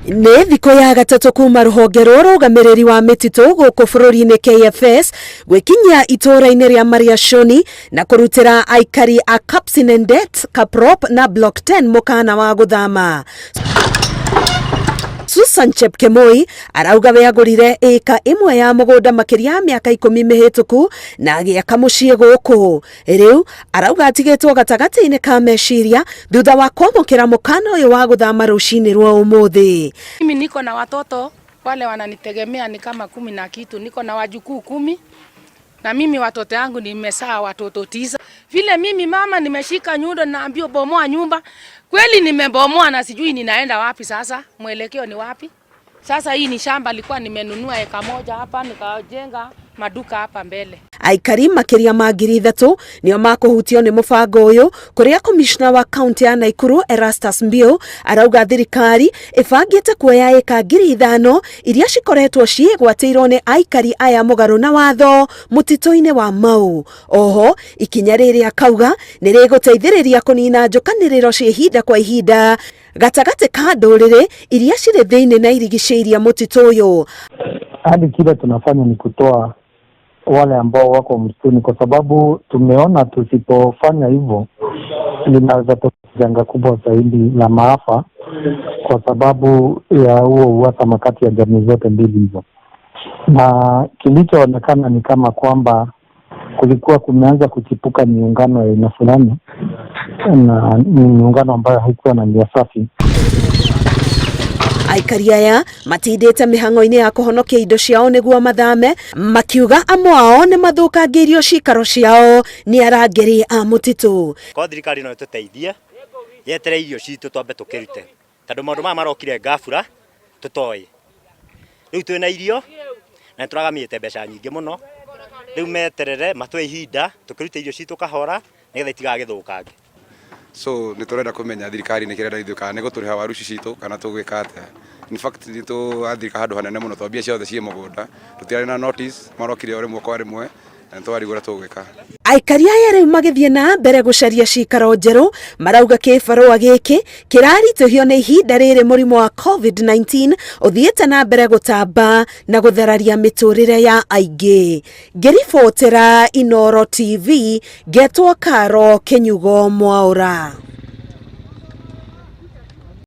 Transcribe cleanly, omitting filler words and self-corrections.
Nĩ thikũ ya gatatũ kuma rũhonge rwa ũrũgamĩrĩri wa mĩtitũ gũkũ bũrũri-inĩ KFS gwĩkinyia itũũra-inĩ rĩa Marioshoni na kũrutĩra aikari a Kapsinendet, Kaprop na Block 10 mũkana wa gũthama. Susan Chepkemoi arauga we agũrire ĩka ĩmwe ya mũgũnda makĩria ya mĩaka 10 mĩhĩtũku na agĩaka mũciĩ gũkũ. Rĩu arauga atigĩtwo gatagatĩ-inĩ ka meciria thutha wa kwamũkĩra mũkana ũyũ wa gũthama rũcinĩ rwa ũmũthĩ. Mimi niko na watoto wale wananitegemea ni kama 10 na kitu, niko na wajukuu 10 na mimi watoto yangu nimesaa watoto 9. Vile mimi mama nimeshika nyundo naambiwa bomoa nyumba. Kweli nimebomoa na sijui ninaenda wapi sasa, mwelekeo ni wapi? Sasa hii ni shamba nilikuwa nimenunua eka moja hapa nikajenga maduka hapa mbele. Aikari makĩria ma 3,000 nĩo makũhutio nĩ mũbango ũyũ, kũrĩa commissioner wa county ya Naikuru Erastus Mbio arauga thirikari ĩbangĩte kuoya eka 5,000 iria cikoretwo ciĩgwatĩirwo nĩ aikari aya mũgarũ na watho mũtitũ-inĩ wa Mau. Oho ikinya rĩrĩ akauga nĩ rĩgũteithĩrĩria kũnina njũkanĩrĩro cia ihinda kwa ihinda gatagatĩ ka ndũrĩrĩ iria cirĩ thĩinĩ na irigicĩirie mũtitũ ũyũ. Hadi kile tunafanya ni kutoa wale ambao wako msituni, kwa sababu tumeona tusipofanya hivyo linaweza tokea janga kubwa zaidi la maafa, kwa sababu ya huo uhasama kati ya jamii zote mbili hizo. Na kilichoonekana ni kama kwamba kulikuwa kumeanza kuchipuka miungano ya aina fulani, na miungano ambayo haikuwa na nia safi. Aikari aya matindĩte mĩhang'o-inĩ ya kũhonokia indo ciao nĩguo mathame, makiuga amwe ao nĩ mathũkangĩirio cikaro ciao nĩ arangĩri a mũtitũ. Kwa thirikari no ĩtũteithie yetere irio citũ twambe tũkĩrute, tondũ maũndũ maya marokire ngabura tũtoĩ. Rĩu twĩna irio na tũragamĩte mbeca nyingĩ mũno, rĩu meterere matwe ihinda tũkĩrute irio citũ kahora nĩgetha itigagĩthũkange. So nitorenda kumenya thirikari nĩ kĩrenda ithuĩ kana nĩ gũtũrĩha waru citũ kana tũgwĩka atĩa. In fact nitũathirika handũ hanene mũno twambia ciothe ciĩ mũgũnda, tũtiarĩ na notice, marokire rimwe kwa rimwe na twarigũra tũgwĩka. Aikari aya rĩu magĩthiĩ na mbere gũcaria cikaro njerũ, marauga kĩbarũa gĩkĩ kĩraritũhio nĩ ihinda rĩrĩ mũrimũ wa COVID-19 ũthiĩte na mbere gũtamba na gũthararia mĩtũrĩre ya aingĩ. Ngĩribotera Inooro TV, ngetwo Karo Kenyugo Mwaũra.